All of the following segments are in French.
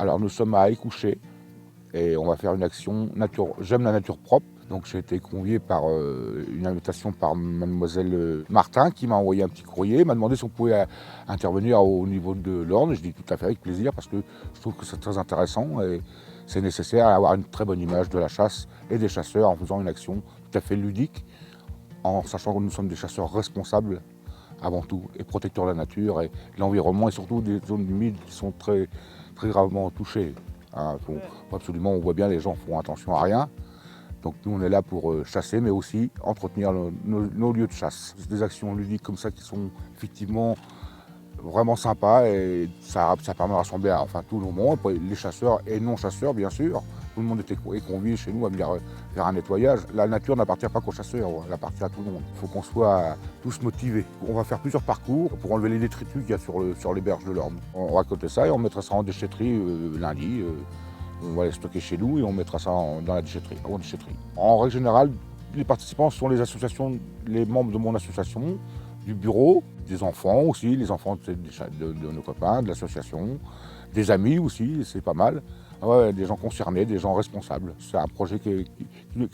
Alors nous sommes à Écouché et on va faire une action nature. J'aime la nature propre. Donc j'ai été convié par une invitation par mademoiselle Martin qui m'a envoyé un petit courrier, m'a demandé si on pouvait intervenir au niveau de l'Orne. Je dis tout à fait avec plaisir parce que je trouve que c'est très intéressant et c'est nécessaire d'avoir une très bonne image de la chasse et des chasseurs en faisant une action tout à fait ludique, en sachant que nous sommes des chasseurs responsables avant tout et protecteurs de la nature et de l'environnement et surtout des zones humides qui sont très, très gravement touchées. Hein, absolument, on voit bien les gens font attention à rien. Donc nous on est là pour chasser mais aussi entretenir nos lieux de chasse. C'est des actions ludiques comme ça qui sont effectivement vraiment sympas et ça permet de rassembler enfin, tout le monde, les chasseurs et non chasseurs bien sûr. Tout le monde est convié chez nous à venir faire un nettoyage. La nature n'appartient pas qu'aux chasseurs, elle appartient à tout le monde. Il faut qu'on soit tous motivés. On va faire plusieurs parcours pour enlever les détritus qu'il y a sur les berges de l'Orne. On va récolter ça et on mettra ça en déchetterie lundi. On va les stocker chez nous et on mettra ça dans la déchetterie, en déchetterie. En règle générale, les participants sont les associations, les membres de mon association, du bureau, des enfants aussi, les enfants de nos copains, de l'association, des amis aussi, c'est pas mal. Ouais, des gens concernés, des gens responsables. C'est un projet qui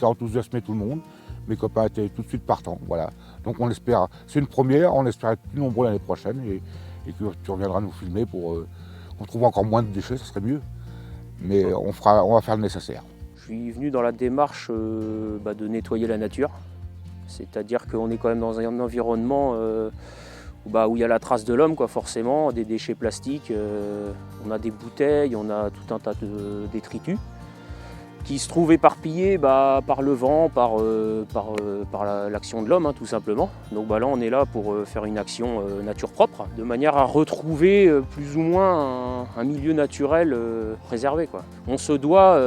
a enthousiasmé tout le monde. Mes copains étaient tout de suite partants, voilà. Donc on espère, c'est une première, on espère être plus nombreux l'année prochaine et que tu reviendras nous filmer pour qu'on trouve encore moins de déchets, ça serait mieux. Mais on va faire le nécessaire. Je suis venu dans la démarche de nettoyer la nature. C'est-à-dire qu'on est quand même dans un environnement où il y a la trace de l'homme, forcément, des déchets plastiques. On a des bouteilles, on a tout un tas de détritus qui se trouvent éparpillés par le vent, par l'action de l'homme, tout simplement. Donc là, on est là pour faire une action nature propre, de manière à retrouver plus ou moins un milieu naturel préservé. On se doit,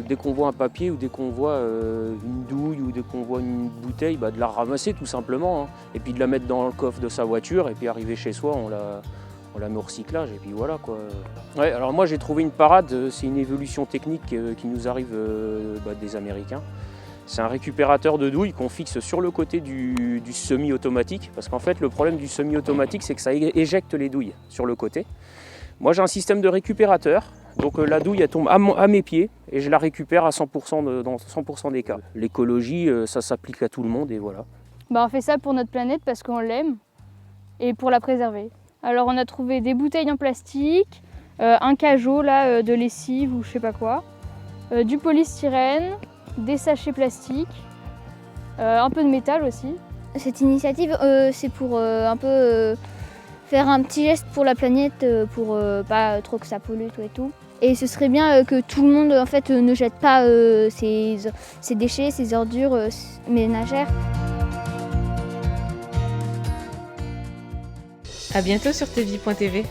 dès qu'on voit un papier ou dès qu'on voit une douille ou dès qu'on voit une bouteille, de la ramasser tout simplement, et puis de la mettre dans le coffre de sa voiture, et puis arriver chez soi, on la met au recyclage et puis voilà quoi. Ouais, alors moi j'ai trouvé une parade, c'est une évolution technique qui nous arrive des Américains. C'est un récupérateur de douilles qu'on fixe sur le côté du semi-automatique, parce qu'en fait le problème du semi-automatique c'est que ça éjecte les douilles sur le côté. Moi j'ai un système de récupérateur, donc la douille elle tombe à mes pieds et je la récupère à 100% dans 100% des cas. L'écologie ça s'applique à tout le monde et voilà. On fait ça pour notre planète parce qu'on l'aime et pour la préserver. Alors on a trouvé des bouteilles en plastique, un cajot là, de lessive ou je sais pas quoi, du polystyrène, des sachets plastiques, un peu de métal aussi. Cette initiative c'est pour un peu faire un petit geste pour la planète, pour pas trop que ça pollue tout et tout. Et ce serait bien que tout le monde en fait ne jette pas ses déchets, ses ordures ménagères. À bientôt sur tvie.tv.